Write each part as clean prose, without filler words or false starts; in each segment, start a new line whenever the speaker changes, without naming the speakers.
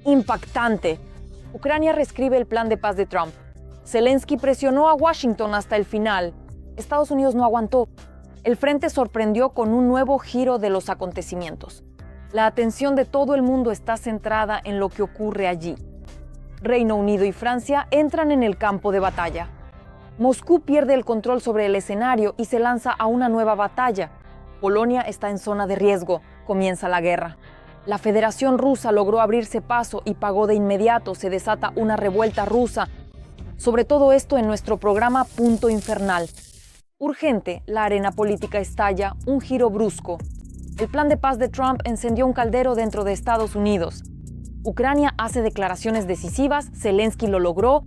Impactante. Ucrania reescribe el plan de paz de Trump. Zelensky presionó a Washington hasta el final. Estados Unidos no aguantó. El frente sorprendió con un nuevo giro de los acontecimientos. La atención de todo el mundo está centrada en lo que ocurre allí. Reino Unido y Francia entran en el campo de batalla. Moscú pierde el control sobre el escenario y se lanza a una nueva batalla. Polonia está en zona de riesgo. Comienza la guerra. La Federación Rusa logró abrirse paso y pagó de inmediato. Se desata una revuelta rusa. Sobre todo esto en nuestro programa Punto Infernal. Urgente, la arena política estalla, un giro brusco. El plan de paz de Trump encendió un caldero dentro de Estados Unidos. Ucrania hace declaraciones decisivas, Zelensky lo logró.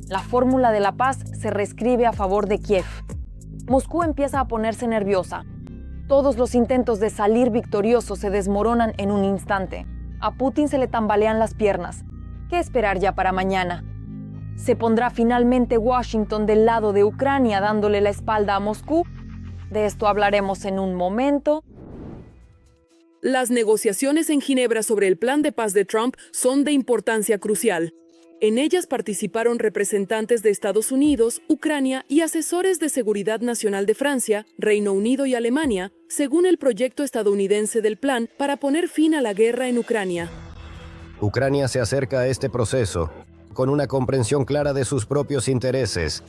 La fórmula de la paz se reescribe a favor de Kiev. Moscú empieza a ponerse nerviosa. Todos los intentos de salir victoriosos se desmoronan en un instante. A Putin se le tambalean las piernas. ¿Qué esperar ya para mañana? ¿Se pondrá finalmente Washington del lado de Ucrania dándole la espalda a Moscú? De esto hablaremos en un momento.
Las negociaciones en Ginebra sobre el plan de paz de Trump son de importancia crucial. En ellas participaron representantes de Estados Unidos, Ucrania y asesores de seguridad nacional de Francia, Reino Unido y Alemania, según el proyecto estadounidense del plan para poner fin a la guerra en Ucrania.
Ucrania se acerca a este proceso con una comprensión clara de sus propios intereses.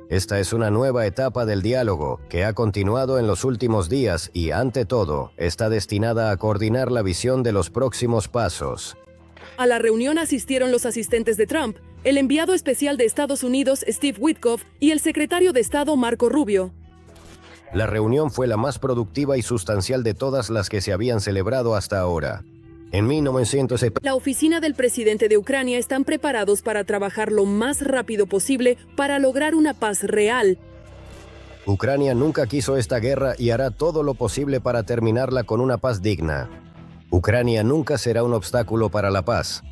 Esta es una nueva etapa del diálogo que ha continuado en los últimos días y, ante todo, está destinada a coordinar la visión de los próximos pasos.
A la reunión asistieron los asistentes de Trump, el enviado especial de Estados Unidos, Steve Witkoff, y el secretario de Estado, Marco Rubio.
La reunión fue la más productiva y sustancial de todas las que se habían celebrado hasta ahora. En 1970,
La oficina del presidente de Ucrania están preparados para trabajar lo más rápido posible para lograr una paz real.
Ucrania nunca quiso esta guerra y hará todo lo posible para terminarla con una paz digna. Ucrania nunca será un obstáculo para la paz.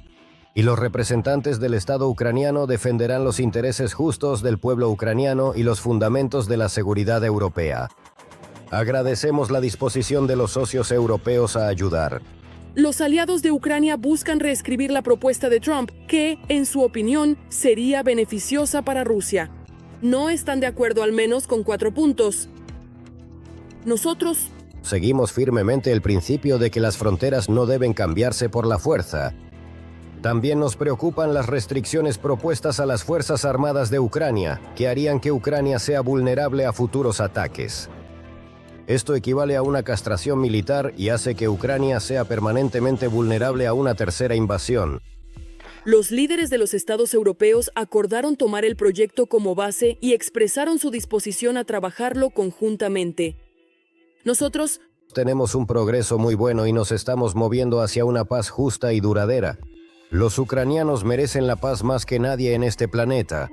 Y los representantes del Estado ucraniano defenderán los intereses justos del pueblo ucraniano y los fundamentos de la seguridad europea. Agradecemos la disposición de los socios europeos a ayudar.
Los aliados de Ucrania buscan reescribir la propuesta de Trump, que, en su opinión, sería beneficiosa para Rusia. No están de acuerdo al menos con 4 puntos. Nosotros
Seguimos firmemente el principio de que las fronteras no deben cambiarse por la fuerza. También nos preocupan las restricciones propuestas a las Fuerzas Armadas de Ucrania, que harían que Ucrania sea vulnerable a futuros ataques. Esto equivale a una castración militar y hace que Ucrania sea permanentemente vulnerable a una tercera invasión.
Los líderes de los estados europeos acordaron tomar el proyecto como base y expresaron su disposición a trabajarlo conjuntamente. Nosotros
Tenemos un progreso muy bueno y nos estamos moviendo hacia una paz justa y duradera. Los ucranianos merecen la paz más que nadie en este planeta.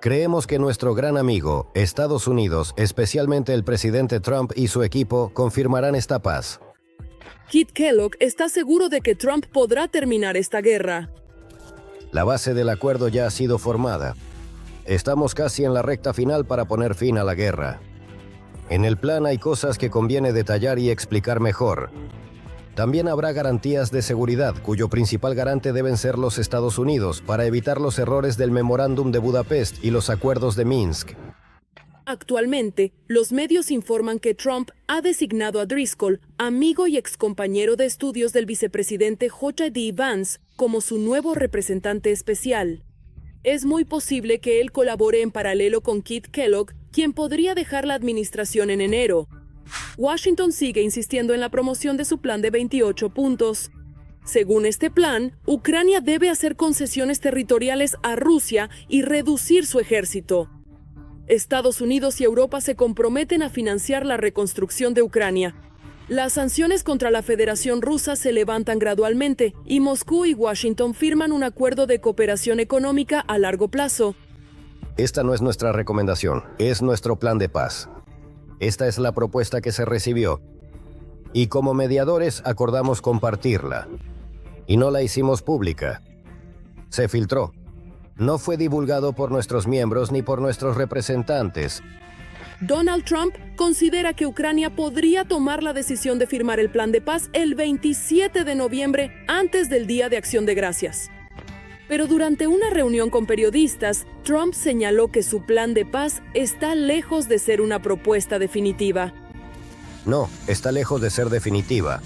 Creemos que nuestro gran amigo, Estados Unidos, especialmente el presidente Trump y su equipo, confirmarán esta paz.
Kit Kellogg está seguro de que Trump podrá terminar esta guerra.
La base del acuerdo ya ha sido formada. Estamos casi en la recta final para poner fin a la guerra. En el plan hay cosas que conviene detallar y explicar mejor. También habrá garantías de seguridad, cuyo principal garante deben ser los Estados Unidos, para evitar los errores del Memorándum de Budapest y los acuerdos de Minsk.
Actualmente, los medios informan que Trump ha designado a Driscoll, amigo y excompañero de estudios del vicepresidente J.D. Vance, como su nuevo representante especial. Es muy posible que él colabore en paralelo con Kit Kellogg, quien podría dejar la administración en enero. Washington sigue insistiendo en la promoción de su plan de 28 puntos. Según este plan, Ucrania debe hacer concesiones territoriales a Rusia y reducir su ejército. Estados Unidos y Europa se comprometen a financiar la reconstrucción de Ucrania. Las sanciones contra la Federación Rusa se levantan gradualmente y Moscú y Washington firman un acuerdo de cooperación económica a largo plazo.
Esta no es nuestra recomendación, es nuestro plan de paz. Esta es la propuesta que se recibió. Y como mediadores acordamos compartirla. Y no la hicimos pública. Se filtró. No fue divulgado por nuestros miembros ni por nuestros representantes.
Donald Trump considera que Ucrania podría tomar la decisión de firmar el plan de paz el 27 de noviembre, antes del Día de Acción de Gracias. Pero durante una reunión con periodistas, Trump señaló que su plan de paz está lejos de ser una propuesta definitiva.
No, está lejos de ser definitiva.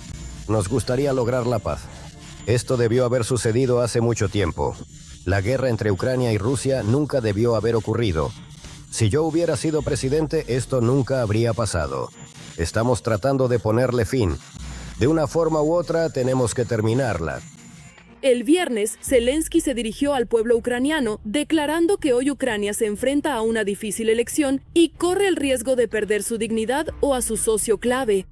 Nos gustaría lograr la paz. Esto debió haber sucedido hace mucho tiempo. La guerra entre Ucrania y Rusia nunca debió haber ocurrido. Si yo hubiera sido presidente, esto nunca habría pasado. Estamos tratando de ponerle fin. De una forma u otra, tenemos que terminarla.
El viernes, Zelensky se dirigió al pueblo ucraniano, declarando que hoy Ucrania se enfrenta a una difícil elección y corre el riesgo de perder su dignidad o a su socio clave.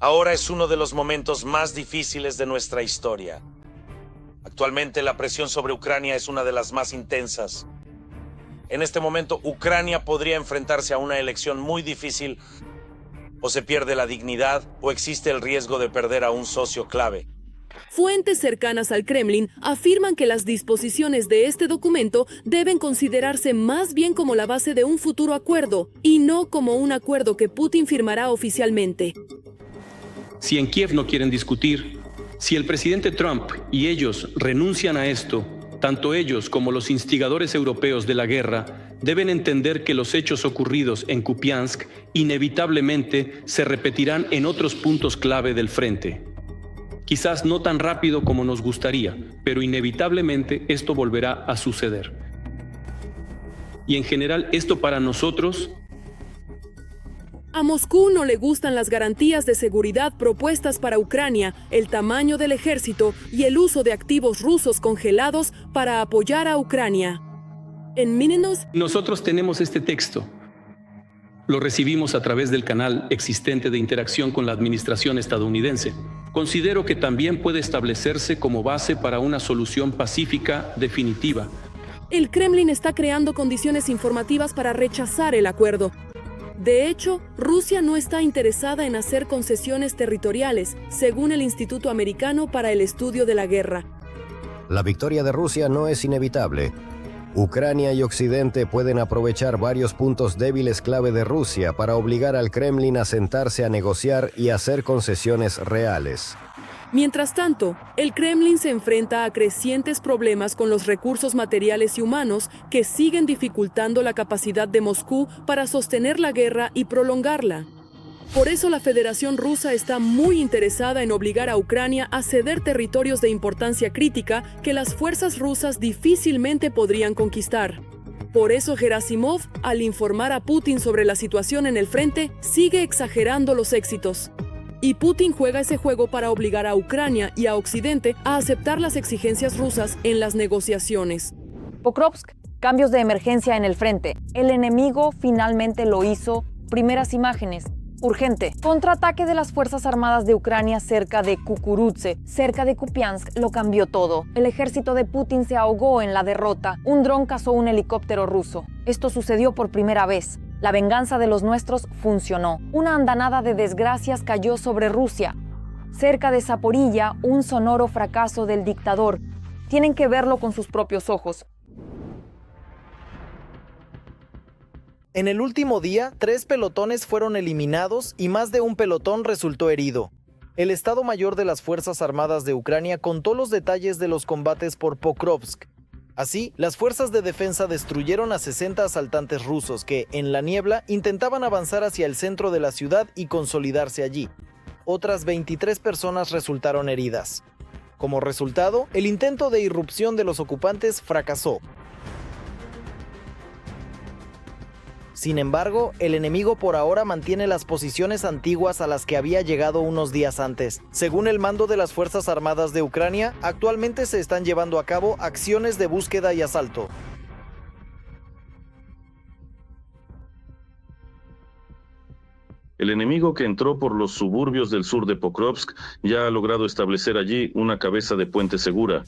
Ahora es uno de los momentos más difíciles de nuestra historia. Actualmente la presión sobre Ucrania es una de las más intensas. En este momento, Ucrania podría enfrentarse a una elección muy difícil. O se pierde la dignidad o existe el riesgo de perder a un socio clave.
Fuentes cercanas al Kremlin afirman que las disposiciones de este documento deben considerarse más bien como la base de un futuro acuerdo y no como un acuerdo que Putin firmará oficialmente.
Si en Kiev no quieren discutir, si el presidente Trump y ellos renuncian a esto, tanto ellos como los instigadores europeos de la guerra deben entender que los hechos ocurridos en Kupiansk inevitablemente se repetirán en otros puntos clave del frente. Quizás no tan rápido como nos gustaría, pero inevitablemente esto volverá a suceder. Y en general esto para nosotros...
A Moscú no le gustan las garantías de seguridad propuestas para Ucrania, el tamaño del ejército y el uso de activos rusos congelados para apoyar a Ucrania. En Mininos,
nosotros tenemos este texto. Lo recibimos a través del canal existente de interacción con la administración estadounidense. Considero que también puede establecerse como base para una solución pacífica definitiva.
El Kremlin está creando condiciones informativas para rechazar el acuerdo. De hecho, Rusia no está interesada en hacer concesiones territoriales, según el Instituto Americano para el Estudio de la Guerra.
La victoria de Rusia no es inevitable. Ucrania y Occidente pueden aprovechar varios puntos débiles clave de Rusia para obligar al Kremlin a sentarse a negociar y hacer concesiones reales.
Mientras tanto, el Kremlin se enfrenta a crecientes problemas con los recursos materiales y humanos que siguen dificultando la capacidad de Moscú para sostener la guerra y prolongarla. Por eso la Federación Rusa está muy interesada en obligar a Ucrania a ceder territorios de importancia crítica que las fuerzas rusas difícilmente podrían conquistar. Por eso Gerasimov, al informar a Putin sobre la situación en el frente, sigue exagerando los éxitos. Y Putin juega ese juego para obligar a Ucrania y a Occidente a aceptar las exigencias rusas en las negociaciones.
Pokrovsk, cambios de emergencia en el frente. El enemigo finalmente lo hizo. Primeras imágenes. Urgente. Contraataque de las Fuerzas Armadas de Ucrania cerca de Kukurutse, cerca de Kupiansk, lo cambió todo. El ejército de Putin se ahogó en la derrota. Un dron cazó un helicóptero ruso. Esto sucedió por primera vez. La venganza de los nuestros funcionó. Una andanada de desgracias cayó sobre Rusia. Cerca de Zaporilla, un sonoro fracaso del dictador. Tienen que verlo con sus propios ojos.
En el último día, 3 pelotones fueron eliminados y más de un pelotón resultó herido. El Estado Mayor de las Fuerzas Armadas de Ucrania contó los detalles de los combates por Pokrovsk. Así, las fuerzas de defensa destruyeron a 60 asaltantes rusos que, en la niebla, intentaban avanzar hacia el centro de la ciudad y consolidarse allí. Otras 23 personas resultaron heridas. Como resultado, el intento de irrupción de los ocupantes fracasó. Sin embargo, el enemigo por ahora mantiene las posiciones antiguas a las que había llegado unos días antes. Según el mando de las Fuerzas Armadas de Ucrania, actualmente se están llevando a cabo acciones de búsqueda y asalto.
El enemigo que entró por los suburbios del sur de Pokrovsk ya ha logrado establecer allí una cabeza de puente segura.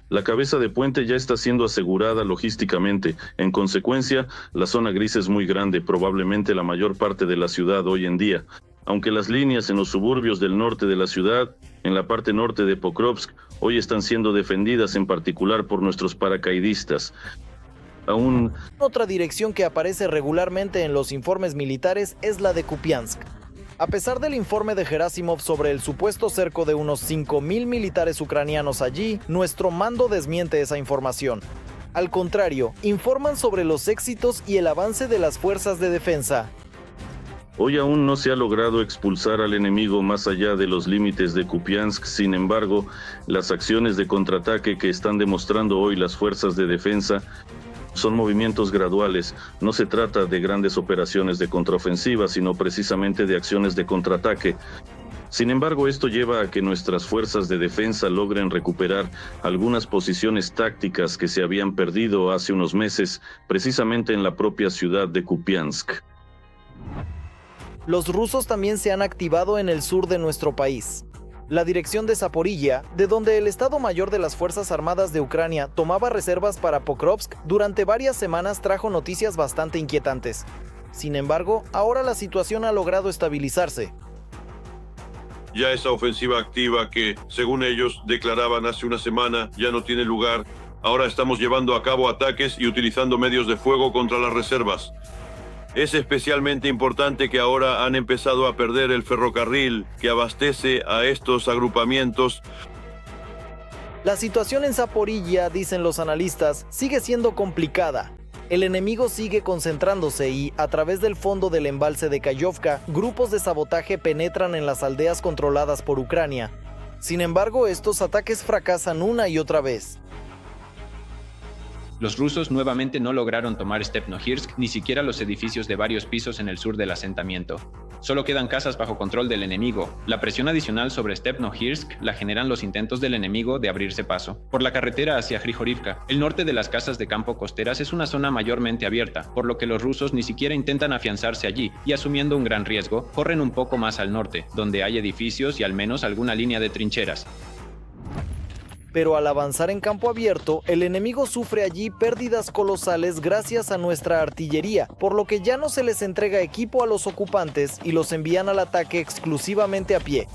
La cabeza de puente ya está siendo asegurada logísticamente. En consecuencia, la zona gris es muy grande, probablemente la mayor parte de la ciudad hoy en día. Aunque las líneas en los suburbios del norte de la ciudad, en la parte norte de Pokrovsk, hoy están siendo defendidas en particular por nuestros paracaidistas. aún...
Otra dirección que aparece regularmente en los informes militares es la de Kupiansk. A pesar del informe de Gerasimov sobre el supuesto cerco de unos 5.000 militares ucranianos allí, nuestro mando desmiente esa información. Al contrario, informan sobre los éxitos y el avance de las fuerzas de defensa.
Hoy aún no se ha logrado expulsar al enemigo más allá de los límites de Kupiansk. Sin embargo, las acciones de contraataque que están demostrando hoy las fuerzas de defensa son movimientos graduales. No se trata de grandes operaciones de contraofensiva, sino precisamente de acciones de contraataque. Sin embargo, esto lleva a que nuestras fuerzas de defensa logren recuperar algunas posiciones tácticas que se habían perdido hace unos meses, precisamente en la propia ciudad de Kupiansk.
Los rusos también se han activado en el sur de nuestro país. La dirección de Zaporilla, de donde el Estado Mayor de las Fuerzas Armadas de Ucrania tomaba reservas para Pokrovsk, durante varias semanas trajo noticias bastante inquietantes. Sin embargo, ahora la situación ha logrado estabilizarse.
Ya esa ofensiva activa que, según ellos, declaraban hace una semana, ya no tiene lugar. Ahora estamos llevando a cabo ataques y utilizando medios de fuego contra las reservas. Es especialmente importante que ahora han empezado a perder el ferrocarril que abastece a estos agrupamientos.
La situación en Zaporilla, dicen los analistas, sigue siendo complicada. El enemigo sigue concentrándose y, a través del fondo del embalse de Kayovka, grupos de sabotaje penetran en las aldeas controladas por Ucrania. Sin embargo, estos ataques fracasan una y otra vez.
Los rusos nuevamente no lograron tomar Stepnohirsk, ni siquiera los edificios de varios pisos en el sur del asentamiento. Solo quedan casas bajo control del enemigo. La presión adicional sobre Stepnohirsk la generan los intentos del enemigo de abrirse paso por la carretera hacia Grigorivka. El norte de las casas de campo costeras es una zona mayormente abierta, por lo que los rusos ni siquiera intentan afianzarse allí y, asumiendo un gran riesgo, corren un poco más al norte, donde hay edificios y al menos alguna línea de trincheras.
Pero al avanzar en campo abierto, el enemigo sufre allí pérdidas colosales gracias a nuestra artillería, por lo que ya no se les entrega equipo a los ocupantes y los envían al ataque exclusivamente a pie.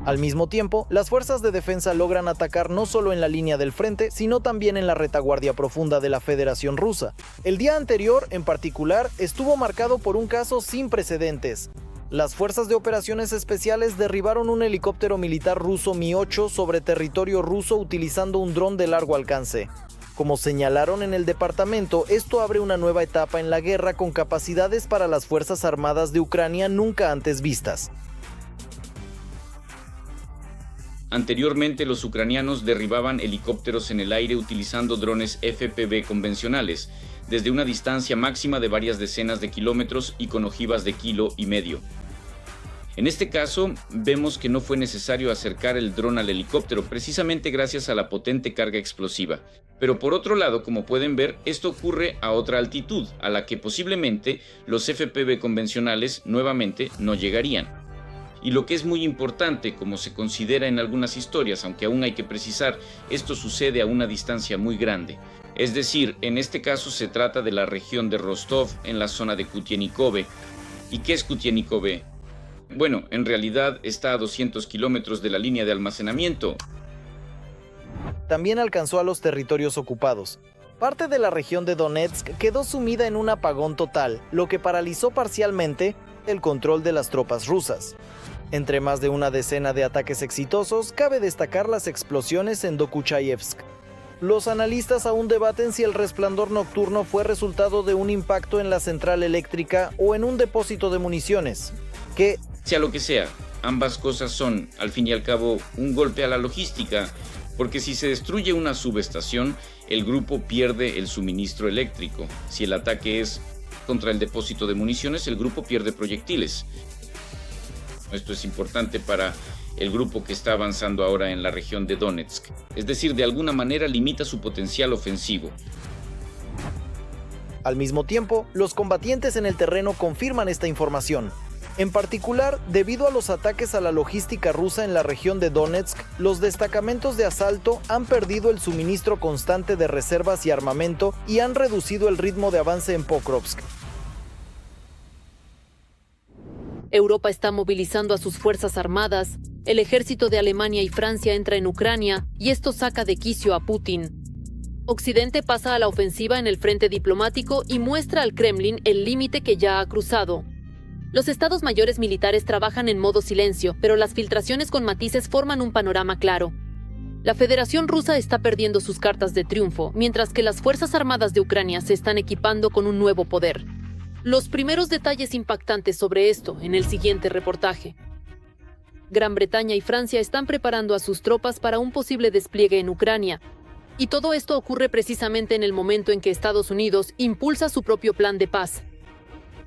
Al mismo tiempo, las fuerzas de defensa logran atacar no solo en la línea del frente, sino también en la retaguardia profunda de la Federación Rusa. El día anterior, en particular, estuvo marcado por un caso sin precedentes. Las fuerzas de operaciones especiales derribaron un helicóptero militar ruso Mi-8 sobre territorio ruso utilizando un dron de largo alcance. Como señalaron en el departamento, esto abre una nueva etapa en la guerra con capacidades para las Fuerzas Armadas de Ucrania nunca antes vistas.
Anteriormente, los ucranianos derribaban helicópteros en el aire utilizando drones FPV convencionales, desde una distancia máxima de varias decenas de kilómetros y con ojivas de 1,5 kilómetros. En este caso, vemos que no fue necesario acercar el dron al helicóptero, precisamente gracias a la potente carga explosiva. Pero por otro lado, como pueden ver, esto ocurre a otra altitud, a la que posiblemente los FPV convencionales nuevamente no llegarían. Y lo que es muy importante, como se considera en algunas historias, aunque aún hay que precisar, esto sucede a una distancia muy grande. Es decir, en este caso se trata de la región de Rostov, en la zona de Kutienikove. ¿Y qué es Kutienikove? Bueno, en realidad está a 200 kilómetros de la línea de almacenamiento.
También alcanzó a los territorios ocupados. Parte de la región de Donetsk quedó sumida en un apagón total, lo que paralizó parcialmente el control de las tropas rusas. Entre más de una decena de ataques exitosos, cabe destacar las explosiones en Dokuchayevsk. Los analistas aún debaten si el resplandor nocturno fue resultado de un impacto en la central eléctrica o en un depósito de municiones, que...
Sea lo que sea, ambas cosas son, al fin y al cabo, un golpe a la logística, porque si se destruye una subestación, el grupo pierde el suministro eléctrico. Si el ataque es contra el depósito de municiones, el grupo pierde proyectiles. Esto es importante para el grupo que está avanzando ahora en la región de Donetsk. Es decir, de alguna manera limita su potencial ofensivo.
Al mismo tiempo, los combatientes en el terreno confirman esta información. En particular, debido a los ataques a la logística rusa en la región de Donetsk, los destacamentos de asalto han perdido el suministro constante de reservas y armamento y han reducido el ritmo de avance en Pokrovsk.
Europa está movilizando a sus fuerzas armadas, el ejército de Alemania y Francia entra en Ucrania y esto saca de quicio a Putin. Occidente pasa a la ofensiva en el frente diplomático y muestra al Kremlin el límite que ya ha cruzado. Los estados mayores militares trabajan en modo silencio, pero las filtraciones con matices forman un panorama claro. La Federación Rusa está perdiendo sus cartas de triunfo, mientras que las Fuerzas Armadas de Ucrania se están equipando con un nuevo poder. Los primeros detalles impactantes sobre esto en el siguiente reportaje. Gran Bretaña y Francia están preparando a sus tropas para un posible despliegue en Ucrania. Y todo esto ocurre precisamente en el momento en que Estados Unidos impulsa su propio plan de paz.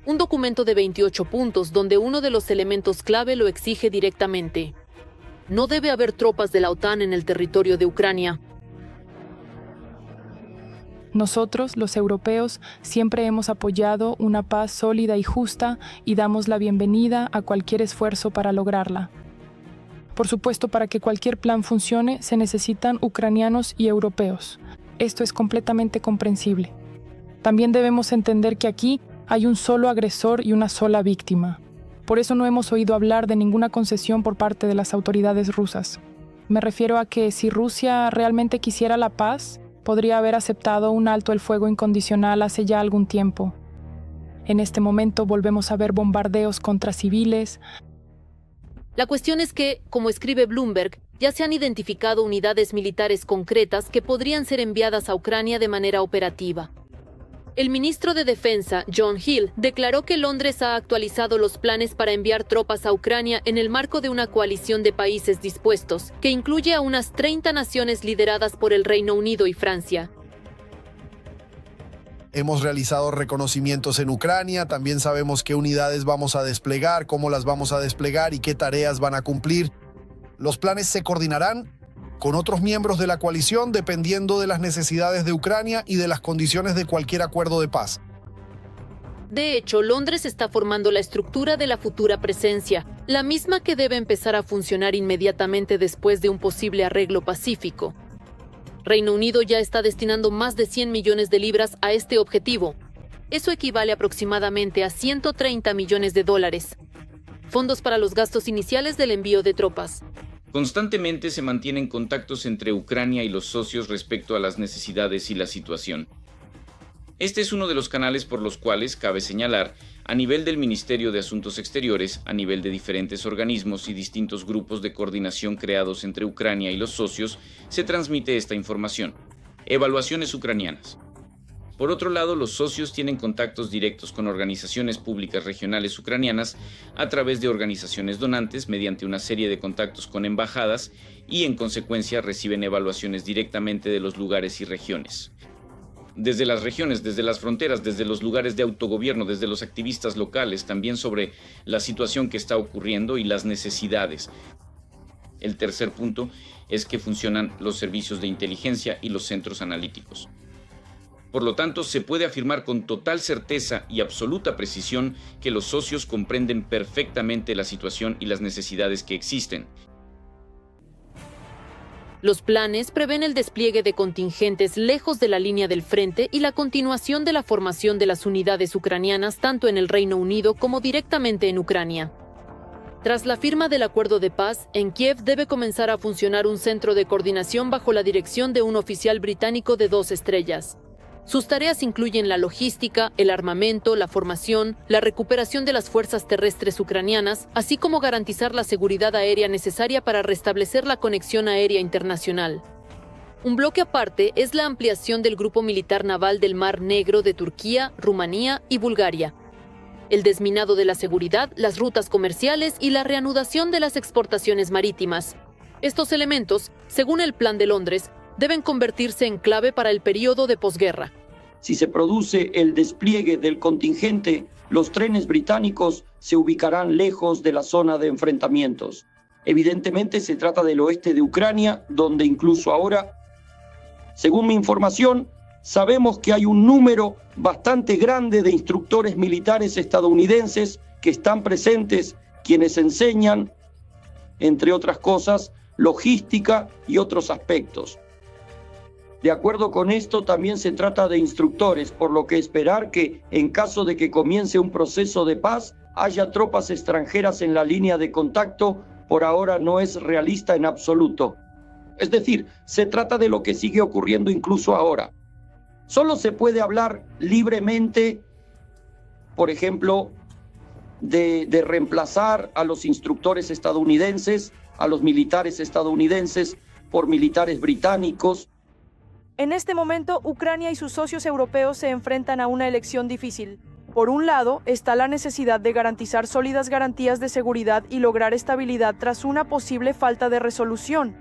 Un documento de 28 puntos donde uno de los elementos clave lo exige directamente. No debe haber tropas de la OTAN en el territorio de Ucrania.
Nosotros, los europeos, siempre hemos apoyado una paz sólida y justa y damos la bienvenida a cualquier esfuerzo para lograrla. Por supuesto, para que cualquier plan funcione, se necesitan ucranianos y europeos. Esto es completamente comprensible. También debemos entender que aquí hay un solo agresor y una sola víctima. Por eso no hemos oído hablar de ninguna concesión por parte de las autoridades rusas. Me refiero a que si Rusia realmente quisiera la paz, podría haber aceptado un alto el fuego incondicional hace ya algún tiempo. En este momento volvemos a ver bombardeos contra civiles.
La cuestión es que, como escribe Bloomberg, ya se han identificado unidades militares concretas que podrían ser enviadas a Ucrania de manera operativa. El ministro de Defensa, John Hill, declaró que Londres ha actualizado los planes para enviar tropas a Ucrania en el marco de una coalición de países dispuestos, que incluye a unas 30 naciones lideradas por el Reino Unido y Francia.
Hemos realizado reconocimientos en Ucrania, también sabemos qué unidades vamos a desplegar, cómo las vamos a desplegar y qué tareas van a cumplir. Los planes se coordinarán con otros miembros de la coalición dependiendo de las necesidades de Ucrania y de las condiciones de cualquier acuerdo de paz.
De hecho, Londres está formando la estructura de la futura presencia, la misma que debe empezar a funcionar inmediatamente después de un posible arreglo pacífico. Reino Unido ya está destinando más de 100 millones de libras a este objetivo. Eso equivale aproximadamente a 130 millones de dólares. Fondos para los gastos iniciales del envío de tropas.
Constantemente se mantienen contactos entre Ucrania y los socios respecto a las necesidades y la situación. Este es uno de los canales por los cuales, cabe señalar, a nivel del Ministerio de Asuntos Exteriores, a nivel de diferentes organismos y distintos grupos de coordinación creados entre Ucrania y los socios, se transmite esta información. Evaluaciones ucranianas. Por otro lado, los socios tienen contactos directos con organizaciones públicas regionales ucranianas a través de organizaciones donantes mediante una serie de contactos con embajadas y, en consecuencia, reciben evaluaciones directamente de los lugares y regiones. Desde las regiones, desde las fronteras, desde los lugares de autogobierno, desde los activistas locales, también sobre la situación que está ocurriendo y las necesidades. El tercer punto es que funcionan los servicios de inteligencia y los centros analíticos. Por lo tanto, se puede afirmar con total certeza y absoluta precisión que los socios comprenden perfectamente la situación y las necesidades que existen.
Los planes prevén el despliegue de contingentes lejos de la línea del frente y la continuación de la formación de las unidades ucranianas tanto en el Reino Unido como directamente en Ucrania. Tras la firma del acuerdo de paz, en Kiev debe comenzar a funcionar un centro de coordinación bajo la dirección de un oficial británico de 2 estrellas. Sus tareas incluyen la logística, el armamento, la formación, la recuperación de las fuerzas terrestres ucranianas, así como garantizar la seguridad aérea necesaria para restablecer la conexión aérea internacional. Un bloque aparte es la ampliación del grupo militar naval del Mar Negro de Turquía, Rumanía y Bulgaria. El desminado de la seguridad, las rutas comerciales y la reanudación de las exportaciones marítimas. Estos elementos, según el Plan de Londres, deben convertirse en clave para el periodo de posguerra.
Si se produce el despliegue del contingente, los trenes británicos se ubicarán lejos de la zona de enfrentamientos. Evidentemente se trata del oeste de Ucrania, donde incluso ahora, según mi información, sabemos que hay un número bastante grande de instructores militares estadounidenses que están presentes, quienes enseñan, entre otras cosas, logística y otros aspectos. De acuerdo con esto, también se trata de instructores, por lo que esperar que, en caso de que comience un proceso de paz, haya tropas extranjeras en la línea de contacto, por ahora no es realista en absoluto. Es decir, se trata de lo que sigue ocurriendo incluso ahora. Solo se puede hablar libremente, por ejemplo, de reemplazar a los instructores estadounidenses, a los militares estadounidenses, por militares británicos.
En este momento, Ucrania y sus socios europeos se enfrentan a una elección difícil. Por un lado, está la necesidad de garantizar sólidas garantías de seguridad y lograr estabilidad tras una posible falta de resolución.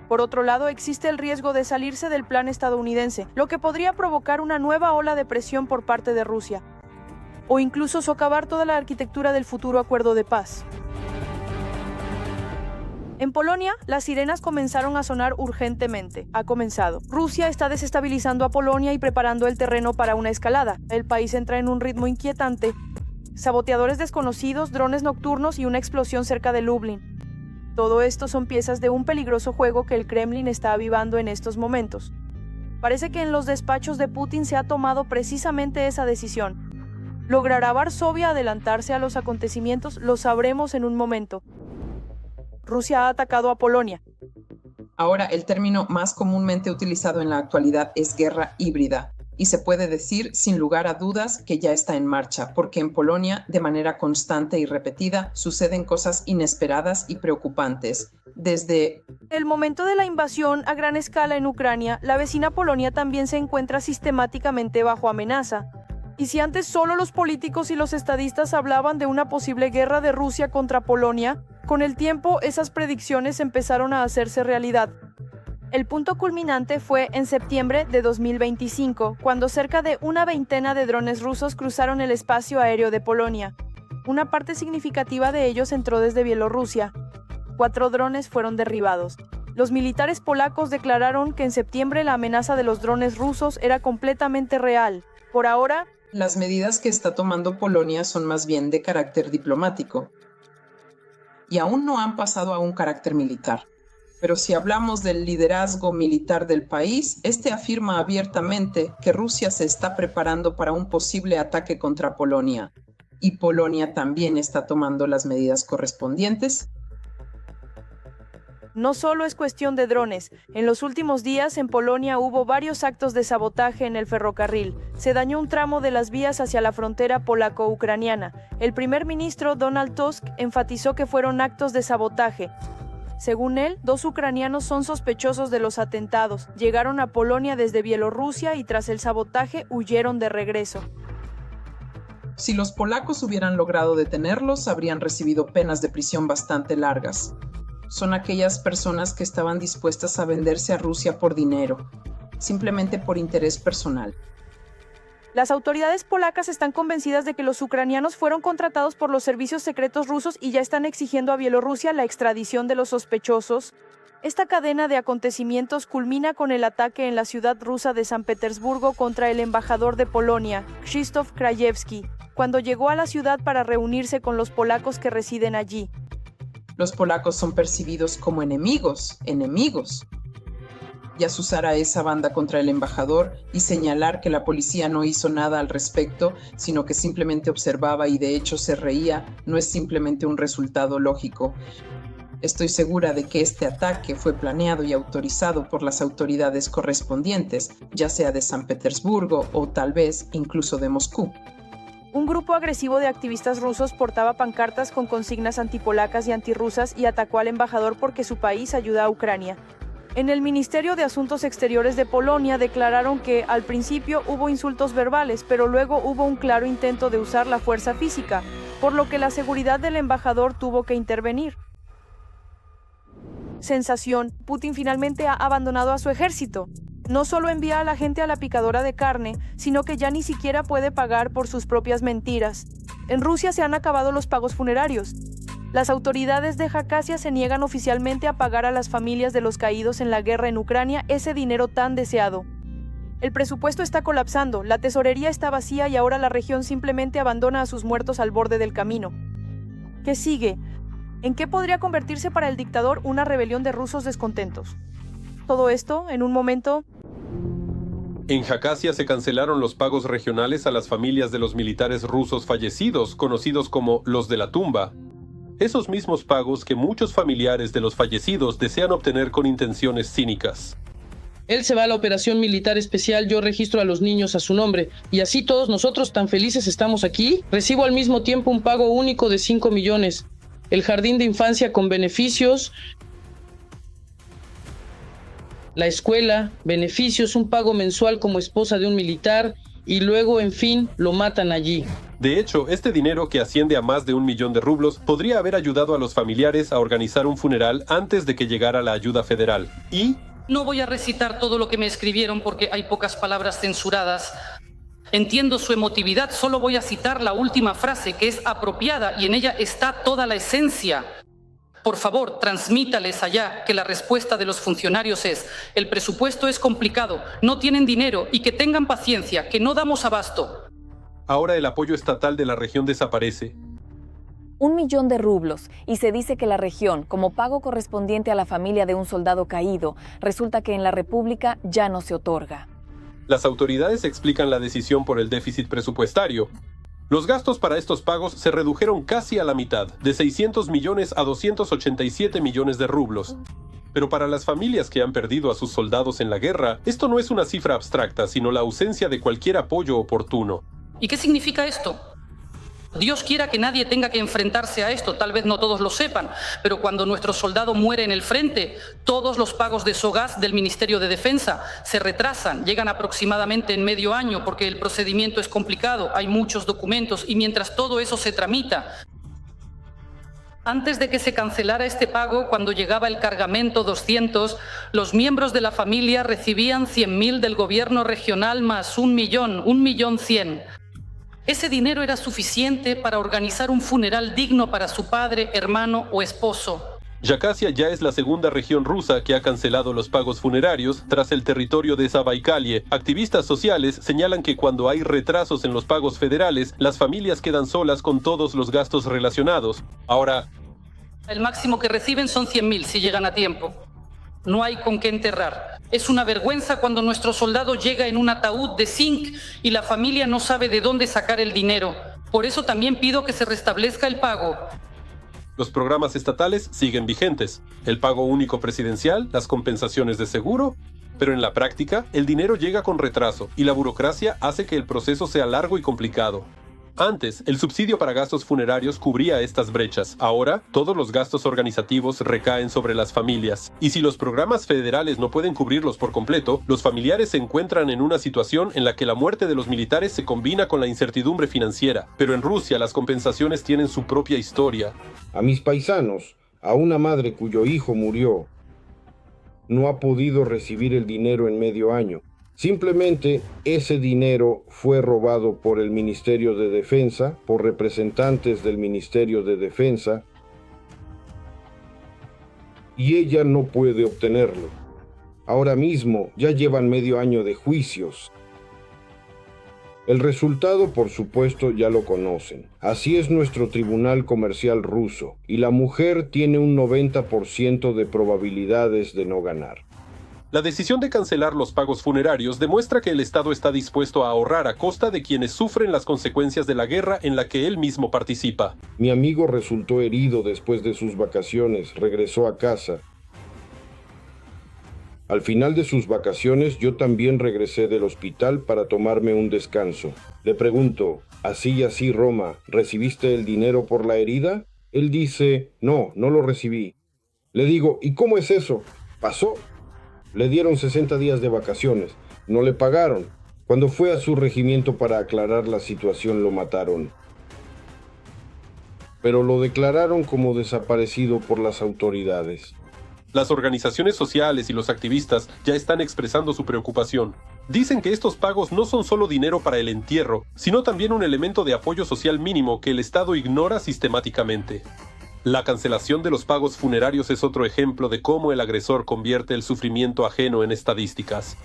Por otro lado, existe el riesgo de salirse del plan estadounidense, lo que podría provocar una nueva ola de presión por parte de Rusia, o incluso socavar toda la arquitectura del futuro acuerdo de paz. En Polonia, las sirenas comenzaron a sonar urgentemente. Ha comenzado. Rusia está desestabilizando a Polonia y preparando el terreno para una escalada. El país entra en un ritmo inquietante. Saboteadores desconocidos, drones nocturnos y una explosión cerca de Lublin. Todo esto son piezas de un peligroso juego que el Kremlin está avivando en estos momentos. Parece que en los despachos de Putin se ha tomado precisamente esa decisión. ¿Logrará Varsovia adelantarse a los acontecimientos? Lo sabremos en un momento. Rusia ha atacado a Polonia.
Ahora, el término más comúnmente utilizado en la actualidad es guerra híbrida, y se puede decir sin lugar a dudas que ya está en marcha, porque en Polonia, de manera constante y repetida, suceden cosas inesperadas y preocupantes. Desde
el momento de la invasión a gran escala en Ucrania, la vecina Polonia también se encuentra sistemáticamente bajo amenaza. Y si antes solo los políticos y los estadistas hablaban de una posible guerra de Rusia contra Polonia, con el tiempo esas predicciones empezaron a hacerse realidad. El punto culminante fue en septiembre de 2025, cuando cerca de una veintena de drones rusos cruzaron el espacio aéreo de Polonia. Una parte significativa de ellos entró desde Bielorrusia. 4 drones fueron derribados. Los militares polacos declararon que en septiembre la amenaza de los drones rusos era completamente real. Por ahora,
las medidas que está tomando Polonia son más bien de carácter diplomático y aún no han pasado a un carácter militar. Pero si hablamos del liderazgo militar del país, este afirma abiertamente que Rusia se está preparando para un posible ataque contra Polonia, y Polonia también está tomando las medidas correspondientes.
No solo es cuestión de drones. En los últimos días en Polonia hubo varios actos de sabotaje en el ferrocarril. Se dañó un tramo de las vías hacia la frontera polaco-ucraniana. El primer ministro Donald Tusk enfatizó que fueron actos de sabotaje. Según él, 2 ucranianos son sospechosos de los atentados. Llegaron a Polonia desde Bielorrusia y tras el sabotaje huyeron de regreso.
Si los polacos hubieran logrado detenerlos, habrían recibido penas de prisión bastante largas. Son aquellas personas que estaban dispuestas a venderse a Rusia por dinero, simplemente por interés personal.
Las autoridades polacas están convencidas de que los ucranianos fueron contratados por los servicios secretos rusos y ya están exigiendo a Bielorrusia la extradición de los sospechosos. Esta cadena de acontecimientos culmina con el ataque en la ciudad rusa de San Petersburgo contra el embajador de Polonia, Krzysztof Krajewski, cuando llegó a la ciudad para reunirse con los polacos que residen allí.
Los polacos son percibidos como enemigos. Y asusar a esa banda contra el embajador y señalar que la policía no hizo nada al respecto, sino que simplemente observaba y de hecho se reía, no es simplemente un resultado lógico. Estoy segura de que este ataque fue planeado y autorizado por las autoridades correspondientes, ya sea de San Petersburgo o tal vez incluso de Moscú.
Un grupo agresivo de activistas rusos portaba pancartas con consignas antipolacas y antirrusas y atacó al embajador porque su país ayuda a Ucrania. En el Ministerio de Asuntos Exteriores de Polonia declararon que al principio hubo insultos verbales, pero luego hubo un claro intento de usar la fuerza física, por lo que la seguridad del embajador tuvo que intervenir. Sensación: Putin finalmente ha abandonado a su ejército. No solo envía a la gente a la picadora de carne, sino que ya ni siquiera puede pagar por sus propias mentiras. En Rusia se han acabado los pagos funerarios. Las autoridades de Jacasia se niegan oficialmente a pagar a las familias de los caídos en la guerra en Ucrania ese dinero tan deseado. El presupuesto está colapsando, la tesorería está vacía y ahora la región simplemente abandona a sus muertos al borde del camino. ¿Qué sigue? ¿En qué podría convertirse para el dictador una rebelión de rusos descontentos? Todo esto, en un momento...
En Jacasia se cancelaron los pagos regionales a las familias de los militares rusos fallecidos, conocidos como los de la tumba. Esos mismos pagos que muchos familiares de los fallecidos desean obtener con intenciones cínicas.
Él se va a la operación militar especial, yo registro a los niños a su nombre. Y así todos nosotros tan felices estamos aquí. Recibo al mismo tiempo un pago único de 5 millones. El jardín de infancia con beneficios. La escuela, beneficios, un pago mensual como esposa de un militar. Y luego, en fin, lo matan allí.
De hecho, este dinero, que asciende a más de 1 millón de rublos, podría haber ayudado a los familiares a organizar un funeral antes de que llegara la ayuda federal. Y
no voy a recitar todo lo que me escribieron porque hay pocas palabras censuradas. Entiendo su emotividad, solo voy a citar la última frase que es apropiada y en ella está toda la esencia. Por favor, transmítales allá que la respuesta de los funcionarios es: el presupuesto es complicado, no tienen dinero y que tengan paciencia, que no damos abasto.
Ahora el apoyo estatal de la región desaparece.
1 millón de rublos, y se dice que la región, como pago correspondiente a la familia de un soldado caído, resulta que en la República ya no se otorga.
Las autoridades explican la decisión por el déficit presupuestario. Los gastos para estos pagos se redujeron casi a la mitad, de 600 millones a 287 millones de rublos. Pero para las familias que han perdido a sus soldados en la guerra, esto no es una cifra abstracta, sino la ausencia de cualquier apoyo oportuno.
¿Y qué significa esto? Dios quiera que nadie tenga que enfrentarse a esto, tal vez no todos lo sepan, pero cuando nuestro soldado muere en el frente, todos los pagos de SOGAS del Ministerio de Defensa se retrasan, llegan aproximadamente en medio año porque el procedimiento es complicado, hay muchos documentos y mientras todo eso se tramita. Antes de que se cancelara este pago, cuando llegaba el cargamento 200, los miembros de la familia recibían 100.000 del gobierno regional más 1.100.000. Ese dinero era suficiente para organizar un funeral digno para su padre, hermano o esposo.
Yakasia ya es la segunda región rusa que ha cancelado los pagos funerarios tras el territorio de Zabaikalie. Activistas sociales señalan que cuando hay retrasos en los pagos federales, las familias quedan solas con todos los gastos relacionados. Ahora,
el máximo que reciben son 100.000 si llegan a tiempo. No hay con qué enterrar. Es una vergüenza cuando nuestro soldado llega en un ataúd de zinc y la familia no sabe de dónde sacar el dinero. Por eso también pido que se restablezca el pago.
Los programas estatales siguen vigentes. El pago único presidencial, las compensaciones de seguro, pero en la práctica el dinero llega con retraso y la burocracia hace que el proceso sea largo y complicado. Antes, el subsidio para gastos funerarios cubría estas brechas. Ahora, todos los gastos organizativos recaen sobre las familias. Y si los programas federales no pueden cubrirlos por completo, los familiares se encuentran en una situación en la que la muerte de los militares se combina con la incertidumbre financiera. Pero en Rusia las compensaciones tienen su propia historia.
A mis paisanos, a una madre cuyo hijo murió, no ha podido recibir el dinero en medio año. Simplemente ese dinero fue robado por el Ministerio de Defensa, por representantes del Ministerio de Defensa, y ella no puede obtenerlo. Ahora mismo ya llevan medio año de juicios. El resultado, por supuesto, ya lo conocen. Así es nuestro tribunal comercial ruso, y la mujer tiene un 90% de probabilidades de no ganar.
La decisión de cancelar los pagos funerarios demuestra que el Estado está dispuesto a ahorrar a costa de quienes sufren las consecuencias de la guerra en la que él mismo participa.
Mi amigo resultó herido después de sus vacaciones, regresó a casa. Al final de sus vacaciones yo también regresé del hospital para tomarme un descanso. Le pregunto, así y así Roma, ¿recibiste el dinero por la herida? Él dice, no lo recibí. Le digo, ¿y cómo es eso? ¿Pasó? Le dieron 60 días de vacaciones, no le pagaron. Cuando fue a su regimiento para aclarar la situación lo mataron. Pero lo declararon como desaparecido por las autoridades.
Las organizaciones sociales y los activistas ya están expresando su preocupación. Dicen que estos pagos no son solo dinero para el entierro, sino también un elemento de apoyo social mínimo que el Estado ignora sistemáticamente. La cancelación de los pagos funerarios es otro ejemplo de cómo el agresor convierte el sufrimiento ajeno en estadísticas.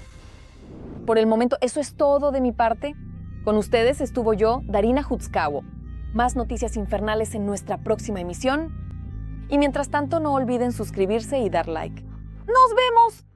Por el momento, eso es todo de mi parte. Con ustedes estuvo yo, Darina Hutskawo. Más noticias infernales en nuestra próxima emisión. Y mientras tanto, no olviden suscribirse y dar like. ¡Nos vemos!